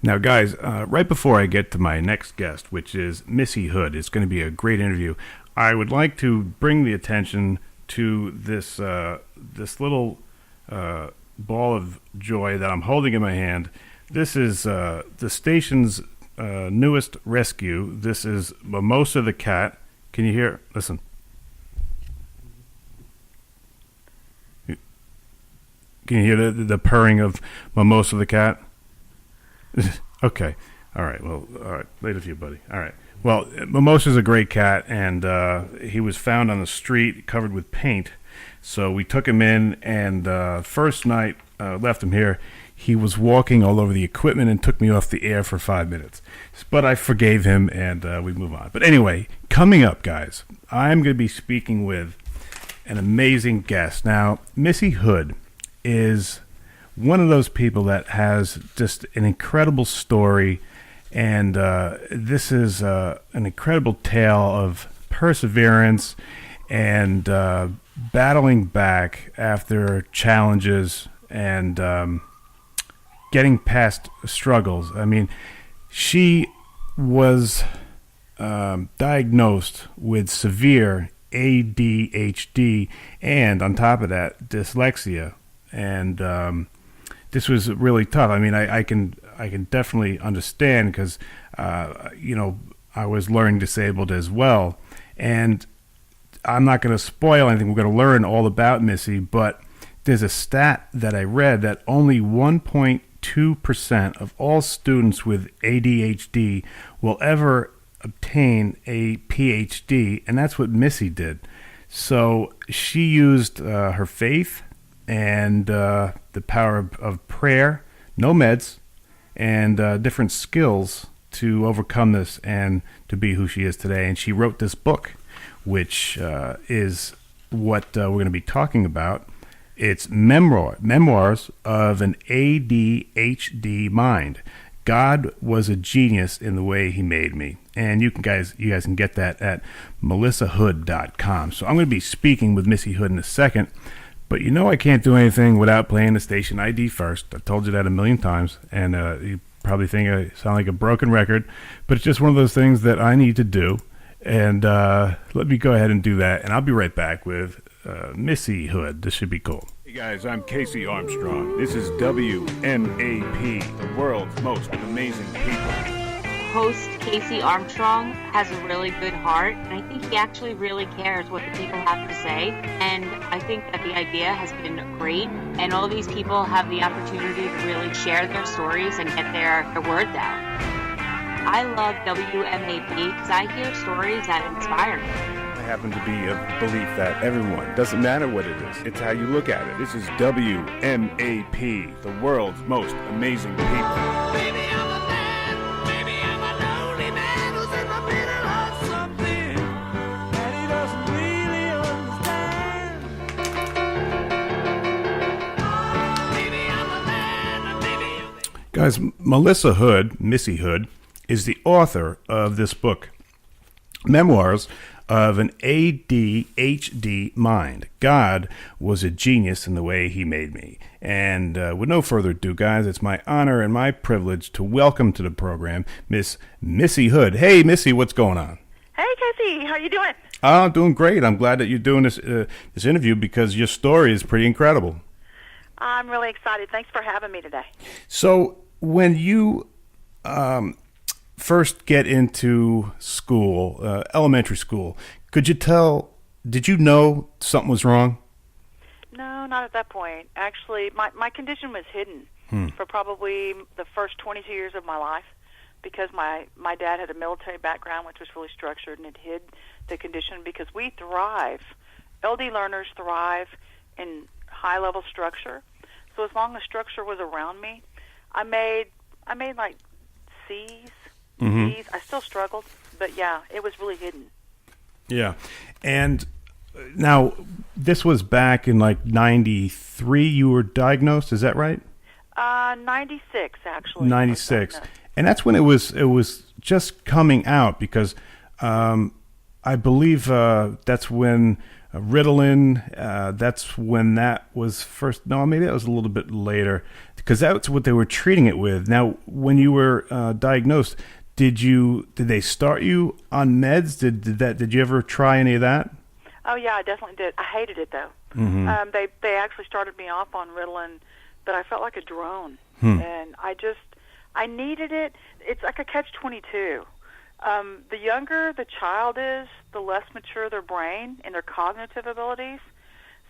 Now, guys, right before I get to my next guest, which is Missy Hood, it's going to be a great interview. I would like to bring the attention to this little ball of joy that I'm holding in my hand. This is the station's newest rescue. This is Mimosa the cat. Can you hear? Listen. Can you hear the purring of Mimosa the cat? Okay. All right. Well, all right. Later to you, buddy. All right. Well, Mimosa's a great cat, and he was found on the street covered with paint. So we took him in, and first night left him here. He was walking all over the equipment and took me off the air for 5 minutes. But I forgave him, and we move on. But anyway, coming up, guys, I'm going to be speaking with an amazing guest. Now, Missy Hood is one of those people that has just an incredible story, and this is an incredible tale of perseverance and battling back after challenges and getting past struggles. I mean, she was diagnosed with severe ADHD and, on top of that, dyslexia. And this was really tough. I mean, I can definitely understand because, I was learning disabled as well. And I'm not going to spoil anything. We're going to learn all about Missy, but there's a stat that I read that only 1.2% of all students with ADHD will ever obtain a PhD, and that's what Missy did. So she used her faith and the power of prayer, no meds, and different skills to overcome this and to be who she is today. And she wrote this book, which is what we're going to be talking about. It's Memoirs of an ADHD Mind. God was a genius in the way he made me. And you guys can get that at melissahood.com. So I'm going to be speaking with Missy Hood in a second. But I can't do anything without playing the station ID first. I've told you that a million times, and you probably think I sound like a broken record, but it's just one of those things that I need to do. And let me go ahead and do that, and I'll be right back with Missy Hood. This should be cool. Hey guys, I'm Casey Armstrong. This is WMAP, the world's most amazing people. Host Casey Armstrong has a really good heart, and I think he actually really cares what the people have to say. And I think that the idea has been great, and all these people have the opportunity to really share their stories and get their words out. I love WMAP because I hear stories that inspire me. I happen to be of belief that everyone, doesn't matter what it is, it's how you look at it. This is WMAP, the world's most amazing people. Baby, I'm a man. Baby, I'm a lonely man who's in the middle of something that he doesn't really understand. Baby, I'm a man. Baby, guys, Missy Hood, is the author of this book, Memoirs of an ADHD Mind. God was a genius in the way he made me. And with no further ado, guys, it's my honor and my privilege to welcome to the program Miss Missy Hood. Hey, Missy, what's going on? Hey, Casey, how you doing? I'm doing great. I'm glad that you're doing this interview because your story is pretty incredible. I'm really excited. Thanks for having me today. So when you first get into school, elementary school, did you know something was wrong? No, not at that point. Actually, my condition was hidden for probably the first 22 years of my life because my dad had a military background, which was really structured, and it hid the condition because we thrive. LD learners thrive in high-level structure. So as long as structure was around me, I made like C's. Mm-hmm. I still struggled, but yeah, it was really hidden. Yeah. And now, this was back in like 93 you were diagnosed, is that right? 96, actually. 96. And that's when it was just coming out because I believe that's when Ritalin, that's when that was first, no, maybe that was a little bit later. because that's what they were treating it with. Now, when you were diagnosed, did they start you on meds? Did you ever try any of that? Oh yeah, I definitely did. I hated it though. They actually started me off on Ritalin, but I felt like a drone, and I needed it. It's like a catch-22. The younger the child is, the less mature their brain and their cognitive abilities.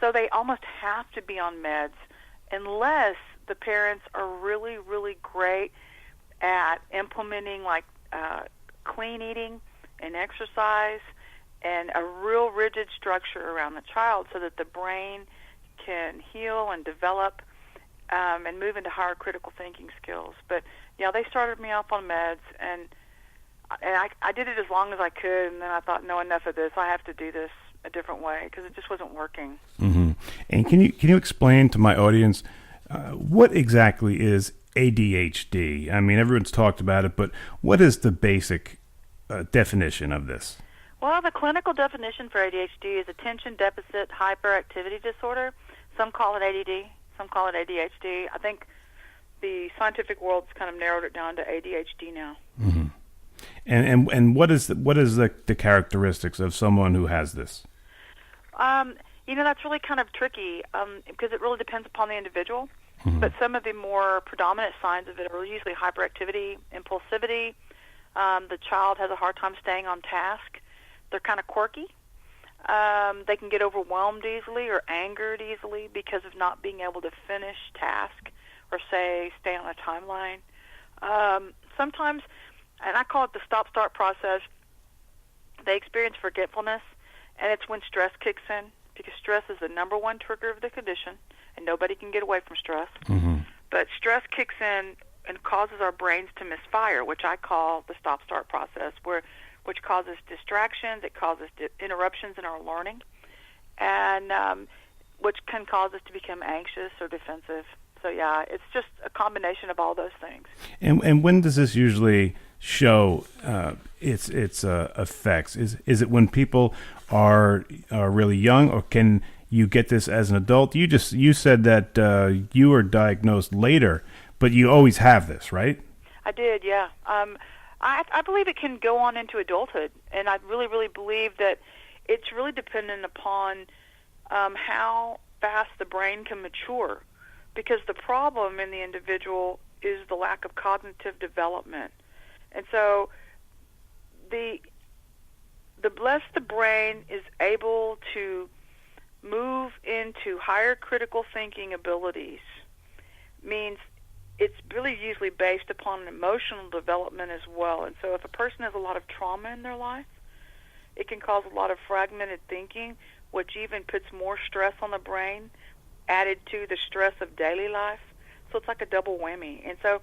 So they almost have to be on meds unless the parents are really, really great at implementing like clean eating and exercise and a real rigid structure around the child so that the brain can heal and develop and move into higher critical thinking skills. But yeah, they started me off on meds, and I did it as long as I could, and then I thought, no, enough of this. I have to do this a different way because it just wasn't working. Mm-hmm. And can you explain to my audience what exactly is ADHD? I mean, everyone's talked about it, but what is the basic definition of this? Well, the clinical definition for ADHD is attention deficit hyperactivity disorder. Some call it ADD, some call it ADHD. I think the scientific world's kind of narrowed it down to ADHD now. Mm-hmm. And what is the characteristics of someone who has this? That's really kind of tricky because it really depends upon the individual. Mm-hmm. But some of the more predominant signs of it are usually hyperactivity, impulsivity. The child has a hard time staying on task. They're kind of quirky. They can get overwhelmed easily or angered easily because of not being able to finish task or stay on a timeline. Sometimes, and I call it the stop-start process, they experience forgetfulness, and it's when stress kicks in, because stress is the number one trigger of the condition, and nobody can get away from stress. Mm-hmm. But stress kicks in and causes our brains to misfire, which I call the stop-start process, which causes distractions, it causes interruptions in our learning, and which can cause us to become anxious or defensive. So yeah, it's just a combination of all those things. And when does this usually show its effects? Is it when people are really young, or can you get this as an adult? You said that you were diagnosed later, but you always have this, right? I did, yeah. I believe it can go on into adulthood, and I really, really believe that it's really dependent upon how fast the brain can mature, because the problem in the individual is the lack of cognitive development. And so the less the brain is able to move into higher critical thinking abilities means it's really usually based upon emotional development as well. And so if a person has a lot of trauma in their life, it can cause a lot of fragmented thinking, which even puts more stress on the brain, added to the stress of daily life. So it's like a double whammy. And so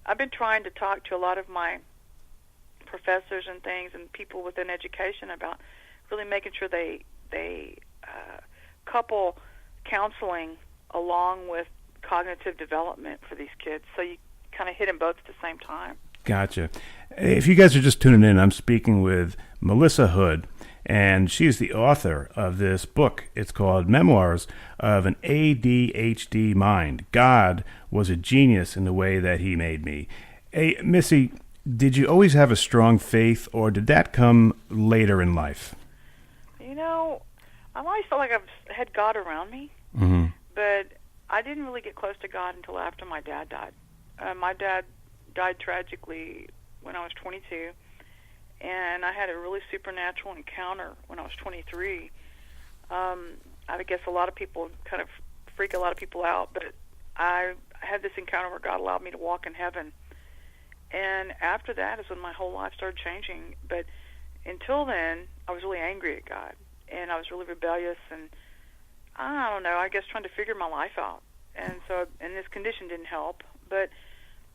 I've been trying to talk to a lot of my professors and things and people within education about really making sure they couple counseling along with cognitive development for these kids, so you kind of hit them both at the same time. Gotcha. If you guys are just tuning in, I'm speaking with Melissa Hood, and she's the author of this book. It's called Memoirs of an ADHD Mind. God was a genius in the way that he made me. Hey, Missy, did you always have a strong faith, or did that come later in life? I've always felt like I've had God around me, Mm-hmm. but I didn't really get close to God until after my dad died. My dad died tragically when I was 22, and I had a really supernatural encounter when I was 23. I guess a lot of people kind of freak a lot of people out, but I had this encounter where God allowed me to walk in heaven. And after that is when my whole life started changing. But until then, I was really angry at God, and I was really rebellious, and I don't know, I guess trying to figure my life out. And so, and this condition didn't help, but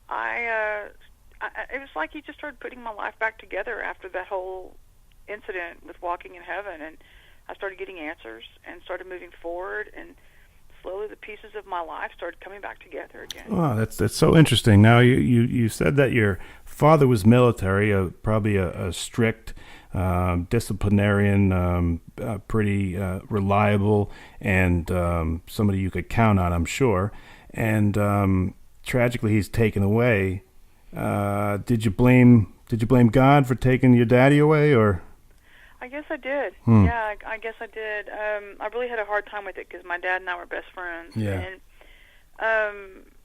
it was like he just started putting my life back together after that whole incident with walking in heaven, and I started getting answers and started moving forward, and slowly the pieces of my life started coming back together again. Wow, that's so interesting. Now, you said that your father was military, probably a strict disciplinarian, pretty reliable, and somebody you could count on, I'm sure. And tragically he's taken away. Did you blame God for taking your daddy away, or? I guess I did. Yeah, I guess I did. I really had a hard time with it because my dad and I were best friends. Yeah. And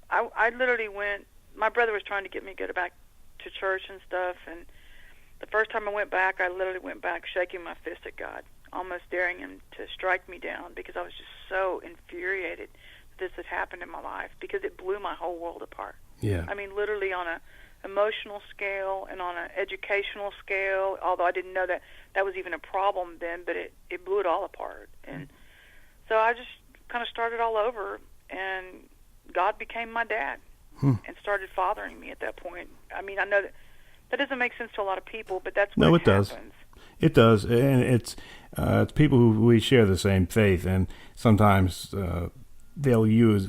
I literally went. My brother was trying to get me to go back to church and stuff, and the first time I went back, I literally went back shaking my fist at God, almost daring him to strike me down because I was just so infuriated that this had happened in my life because it blew my whole world apart. Yeah. I mean, literally on a emotional scale and on an educational scale, although I didn't know that was even a problem then, but it blew it all apart. And so I just kind of started all over, and God became my dad and started fathering me at that point. I mean, I know that doesn't make sense to a lot of people, but that's what happens. It does, and it's people who we share the same faith, and sometimes they'll use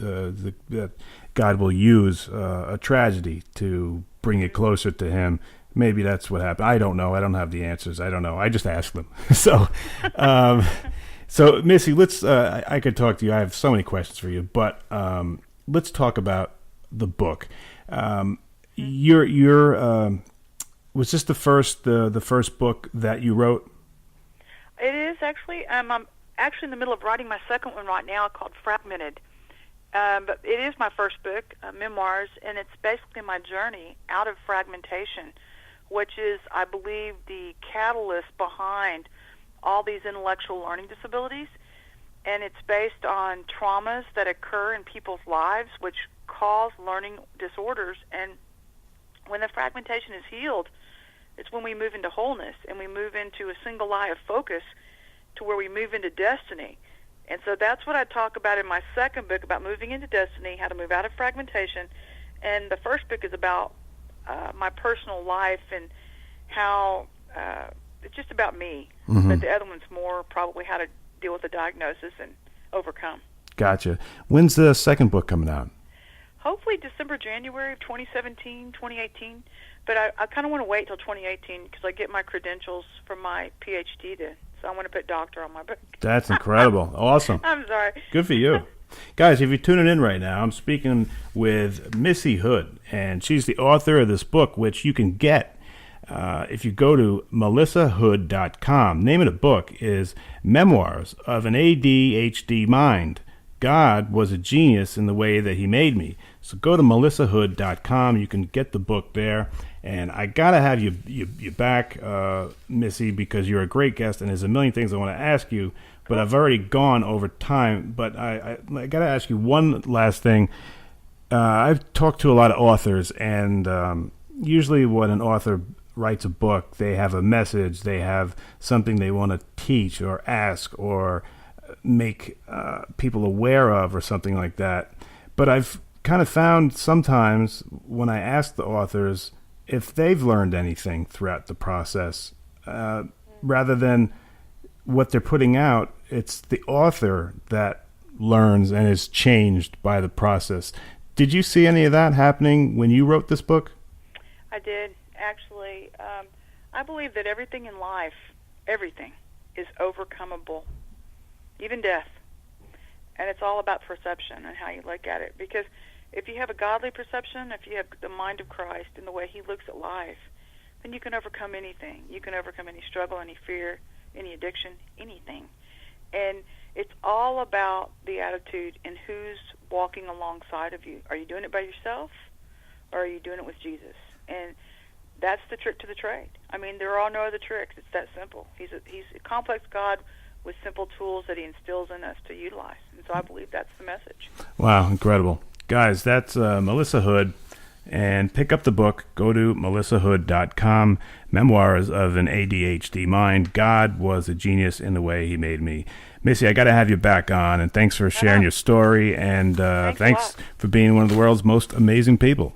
God will use a tragedy to bring it closer to Him. Maybe that's what happened. I don't know. I don't have the answers. I don't know. I just ask them. So, so Missy, let's. I could talk to you. I have so many questions for you, but let's talk about the book. Was this the first book that you wrote? It is actually. I'm actually in the middle of writing my second one right now called Fragmented. But it is my first book, Memoirs, and it's basically my journey out of fragmentation, which is, I believe, the catalyst behind all these intellectual learning disabilities. And it's based on traumas that occur in people's lives which cause learning disorders. And when the fragmentation is healed, it's when we move into wholeness and we move into a single eye of focus to where we move into destiny. And so that's what I talk about in my second book, about moving into destiny, how to move out of fragmentation. And the first book is about my personal life and how it's just about me. Mm-hmm. But the other one's more probably how to deal with the diagnosis and overcome. Gotcha. When's the second book coming out? Hopefully December, January of 2017, 2018. But I kind of want to wait till 2018 because I get my credentials from my PhD so I want to put doctor on my book. That's incredible. Awesome. I'm sorry. Good for you. Guys, if you're tuning in right now, I'm speaking with Missy Hood, and she's the author of this book, which you can get if you go to melissahood.com. Name of the book is Memoirs of an ADHD Mind. God was a genius in the way that he made me. So go to melissahood.com. You can get the book there. And I got to have you back, Missy, because you're a great guest, and there's a million things I want to ask you, but I've already gone over time. But I got to ask you one last thing. I've talked to a lot of authors, and usually when an author writes a book, they have a message, they have something they want to teach or ask or make people aware of or something like that. But I've kind of found sometimes when I ask the authors if they've learned anything throughout the process, rather than what they're putting out, it's the author that learns and is changed by the process. Did you see any of that happening when you wrote this book? I did, actually. I believe that everything in life, everything, is overcomable, even death. And it's all about perception and how you look at it. Because if you have a godly perception, if you have the mind of Christ and the way he looks at life, then you can overcome anything. You can overcome any struggle, any fear, any addiction, anything. And it's all about the attitude and who's walking alongside of you. Are you doing it by yourself, or are you doing it with Jesus? And that's the trick to the trade. I mean, there are no other tricks. It's that simple. He's a complex God with simple tools that he instills in us to utilize. And so I believe that's the message. Wow, incredible. Guys, that's Melissa Hood. And pick up the book. Go to melissahood.com. Memoirs of an ADHD Mind. God was a genius in the way he made me. Missy, I got to have you back on, and thanks for sharing your story, and thanks for being one of the world's most amazing people.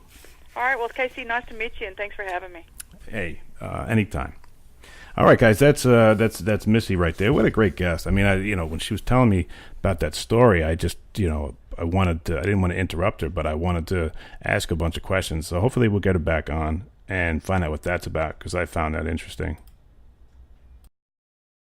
All right, well, Casey, nice to meet you, and thanks for having me. Hey, anytime. All right, guys, that's Missy right there. What a great guest. I mean, when she was telling me about that story, I just, I didn't want to interrupt her, but I wanted to ask a bunch of questions. So hopefully we'll get her back on and find out what that's about, because I found that interesting.